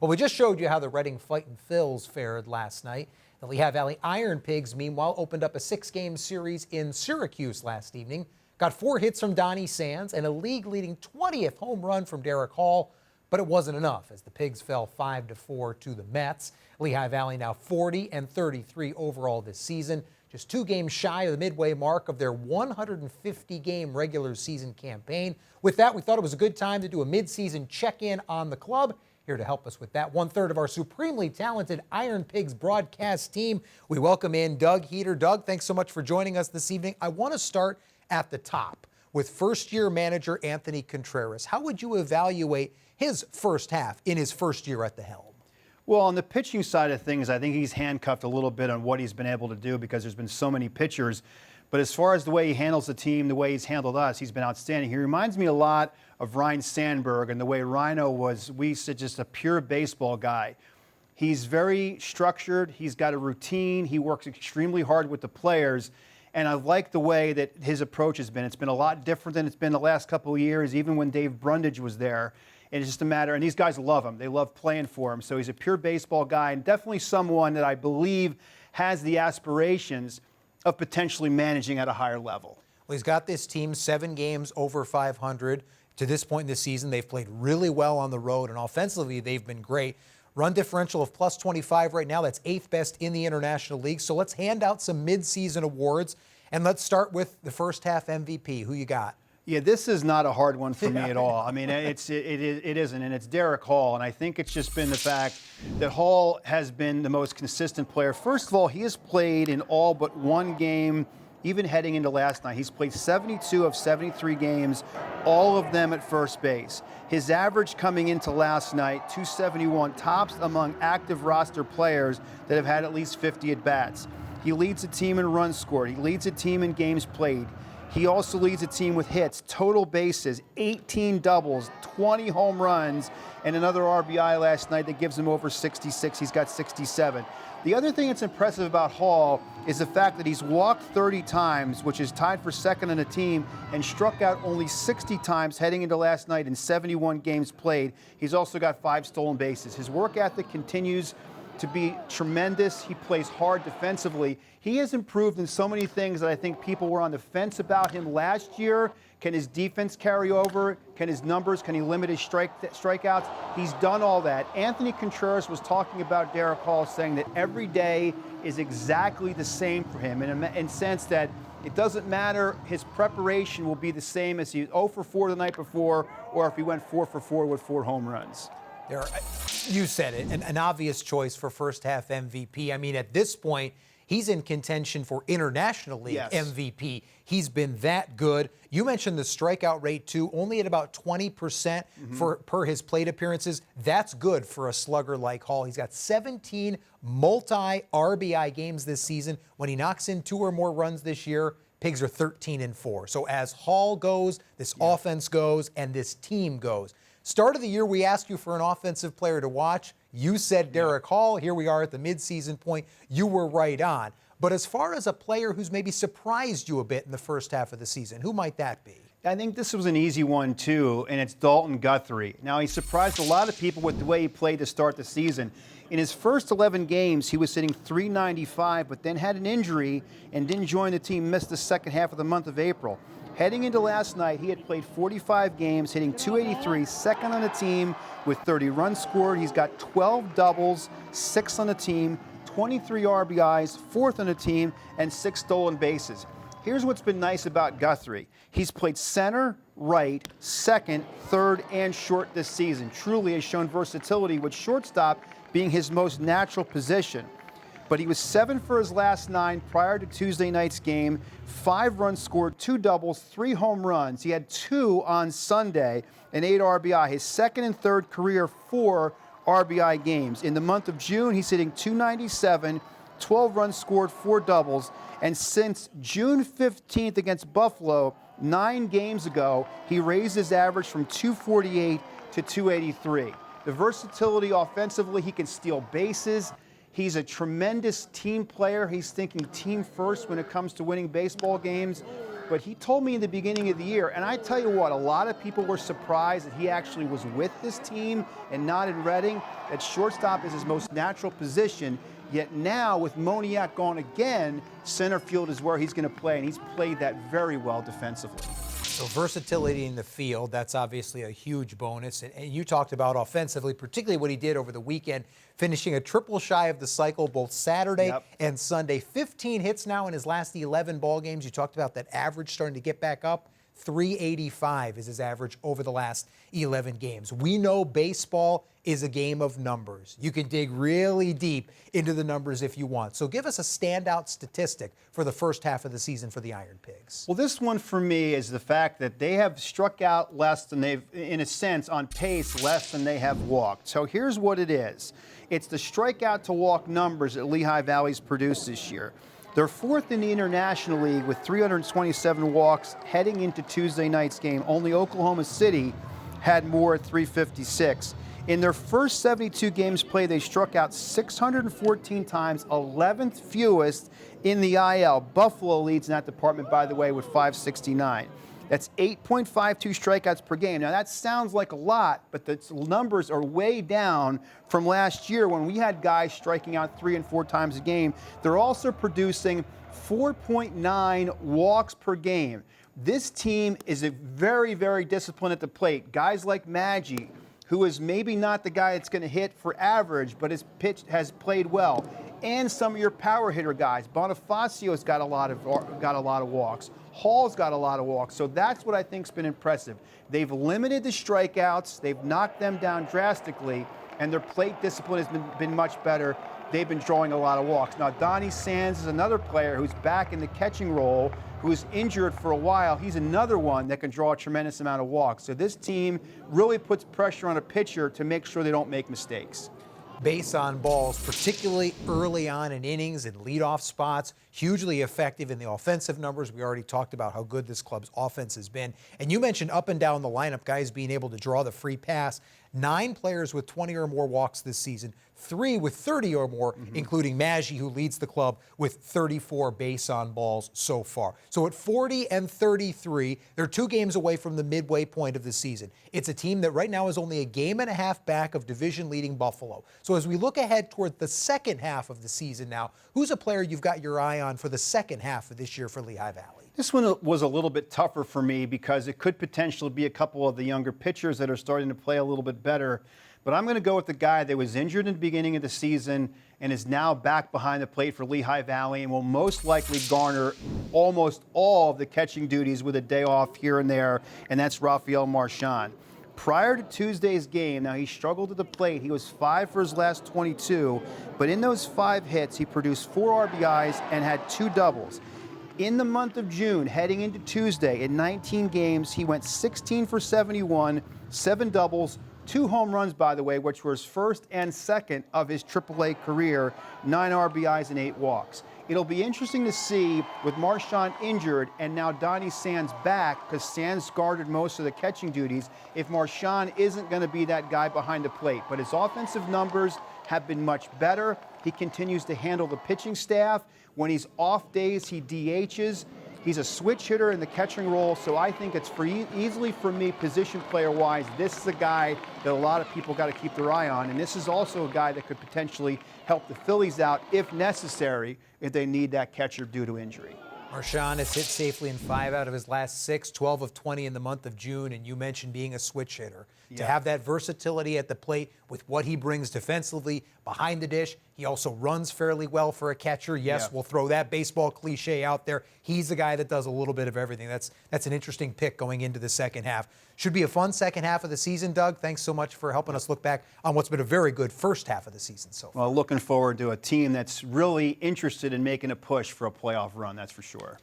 Well, we just showed you how the Reading Fightin' Phils fared last night. The Lehigh Valley IronPigs, meanwhile, opened up a 6-game series in Syracuse last evening. Got 4 hits from Donnie Sands and a league-leading 20th home run from Derek Hall, but it wasn't enough as the Pigs fell 5-4 to the Mets. Lehigh Valley now 40-33 overall this season, just 2 games shy of the midway mark of their 150-game regular season campaign. With that, we thought it was a good time to do a mid-season check-in on the club. Here to help us with that, 1/3 of our supremely talented IronPigs broadcast team, we welcome in Doug Heater. Doug, thanks so much for joining us this evening. I want to start at the top with first-year manager Anthony Contreras. How would you evaluate his first half in his first year at the helm? Well, on the pitching side of things, I think he's handcuffed a little bit on what he's been able to do because there's been so many pitchers. But as far as the way he handles the team, the way he's handled us, he's been outstanding. He reminds me a lot of Ryan Sandberg and the way Rhino was, we said, just a pure baseball guy. He's very structured. He's got a routine. He works extremely hard with the players. And I like the way that his approach has been. It's been a lot different than it's been the last couple of years, even when Dave Brundage was there. And it's just a matter, and these guys love him. They love playing for him. So he's a pure baseball guy and definitely someone that I believe has the aspirations of potentially managing at a higher level. Well, he's got this team 7 games over 500. To this point in the season, they've played really well on the road, and offensively, they've been great. Run differential of plus 25 right now. That's 8th best in the International League. So let's hand out some mid-season awards, and let's start with the first half MVP. Who you got? Yeah, this is not a hard one for me at all. I mean, it isn't, and it's Derek Hall, and I think it's just been the fact that Hall has been the most consistent player. First of all, he has played in all but 1 game, even heading into last night. He's played 72 of 73 games, all of them at first base. His average coming into last night, 271, tops among active roster players that have had at least 50 at-bats. He leads the team in runs scored. He leads the team in games played. He also leads the team with hits, total bases, 18 doubles, 20 home runs, and another RBI last night that gives him over 66. He's got 67. The other thing that's impressive about Hall is the fact that he's walked 30 times, which is tied for second on the team, and struck out only 60 times heading into last night in 71 games played. He's also got 5 stolen bases. His work ethic continues to be tremendous. He plays hard defensively. He has improved in so many things that I think people were on the fence about him last year. Can his defense carry over? Can his numbers, can he limit his strikeouts? He's done all that. Anthony Contreras was talking about Derek Hall, saying that every day is exactly the same for him, in sense that it doesn't matter, his preparation will be the same as he 0 for 4 the night before, or if he went 4 for 4 with 4 home runs. You said it, an obvious choice for first half MVP. I mean, at this point, he's in contention for International League MVP. He's been that good. You mentioned the strikeout rate, too, only at about 20% per his plate appearances. That's good for a slugger like Hall. He's got 17 multi-RBI games this season. When he knocks in 2 or more runs this year, Pigs are 13-4. So as Hall goes, this offense goes, and this team goes. Start of the year, we asked you for an offensive player to watch. You said Derek Hall. Here we are at the midseason point. You were right on. But as far as a player who's maybe surprised you a bit in the first half of the season, who might that be? I think this was an easy one, too, and it's Dalton Guthrie. Now, he surprised a lot of people with the way he played to start the season. In his first 11 games, he was hitting .395, but then had an injury and didn't join the team, missed the second half of the month of April. Heading into last night, he had played 45 games, hitting .283, second on the team with 30 runs scored. He's got 12 doubles, 6 on the team, 23 RBIs, 4th on the team, and 6 stolen bases. Here's what's been nice about Guthrie. He's played center, right, second, third, and short this season. Truly has shown versatility, with shortstop being his most natural position. But he was 7 for his last 9 prior to Tuesday night's game. 5 runs scored, 2 doubles, 3 home runs. He had 2 on Sunday and 8 RBI. His second and third career 4 RBI games. In the month of June, he's hitting .297, 12 runs scored, 4 doubles. And since June 15th against Buffalo, 9 games ago, he raised his average from .248 to .283. The versatility offensively, he can steal bases. He's a tremendous team player. He's thinking team first when it comes to winning baseball games. but he told me in the beginning of the year, and I tell you what, a lot of people were surprised that he actually was with this team and not in Reading, that shortstop is his most natural position. Yet now, with Moniak gone again, center field is where he's going to play, and he's played that very well defensively. So versatility in the field, that's obviously a huge bonus. And you talked about offensively, particularly what he did over the weekend, finishing a triple shy of the cycle both Saturday and Sunday. 15 hits now in his last 11 ball games. You talked about that average starting to get back up. 385 is his average over the last 11 games. We know baseball is a game of numbers. You can dig really deep into the numbers if you want. So give us a standout statistic for the first half of the season for the IronPigs. Well, this one for me is the fact that they have struck out less than they've, in a sense, on pace, less than they have walked. So here's what it is. It's the strikeout to walk numbers that Lehigh Valley's produced this year. They're fourth in the International League with 327 walks heading into Tuesday night's game. Only Oklahoma City had more at 356. In their first 72 games played, they struck out 614 times, 11th fewest in the IL. Buffalo leads in that department, by the way, with 569. That's 8.52 strikeouts per game. Now, that sounds like a lot, but the numbers are way down from last year when we had guys striking out 3 and 4 times a game. They're also producing 4.9 walks per game. This team is a very, very disciplined at the plate. Guys like Maggi, who is maybe not the guy that's going to hit for average, but his pitch has played well. And some of your power hitter guys. Bonifacio's got a lot of walks. Hall's got a lot of walks. So that's what I think's been impressive. They've limited the strikeouts. They've knocked them down drastically, and their plate discipline has been much better. They've been drawing a lot of walks. Now, Donnie Sands is another player who's back in the catching role, who was injured for a while. He's another one that can draw a tremendous amount of walks. So this team really puts pressure on a pitcher to make sure they don't make mistakes. Base on balls, particularly early on in innings and leadoff spots, hugely effective in the offensive numbers. We already talked about how good this club's offense has been. And you mentioned up and down the lineup, guys being able to draw the free pass. 9 players with 20 or more walks this season, 3 with 30 or more, including Maggi, who leads the club with 34 base on balls so far. So at 40 and 33, they're 2 games away from the midway point of the season. It's a team that right now is only a game and a half back of division-leading Buffalo. So as we look ahead toward the second half of the season now, who's a player you've got your eye on for the second half of this year for Lehigh Valley? This one was a little bit tougher for me because it could potentially be a couple of the younger pitchers that are starting to play a little bit better. But I'm going to go with the guy that was injured in the beginning of the season and is now back behind the plate for Lehigh Valley and will most likely garner almost all of the catching duties with a day off here and there, and that's Rafael Marchand. Prior to Tuesday's game, now he struggled at the plate. He was 5 for his last 22, but in those 5 hits, he produced 4 RBIs and had 2 doubles. In the month of June, heading into Tuesday, in 19 games, he went 16 for 71, 7 doubles, 2 home runs, by the way, which were his first and second of his AAA career, 9 RBIs and 8 walks. It'll be interesting to see, with Marchand injured and now Donnie Sands back, because Sands guarded most of the catching duties, if Marchand isn't going to be that guy behind the plate. But his offensive numbers have been much better. He continues to handle the pitching staff. When he's off days, he DHs. He's a switch hitter in the catching role, so I think it's easily for me, position player-wise, this is a guy that a lot of people got to keep their eye on, and this is also a guy that could potentially help the Phillies out, if necessary, if they need that catcher due to injury. Marchand has hit safely in 5 out of his last 6, 12 of 20 in the month of June, and you mentioned being a switch hitter. To have that versatility at the plate with what he brings defensively behind the dish, he also runs fairly well for a catcher. Yes, we'll throw that baseball cliche out there. He's the guy that does a little bit of everything. That's an interesting pick going into the second half. Should be a fun second half of the season, Doug. Thanks so much for helping us look back on what's been a very good first half of the season so far. Well, looking forward to a team that's really interested in making a push for a playoff run, that's for sure.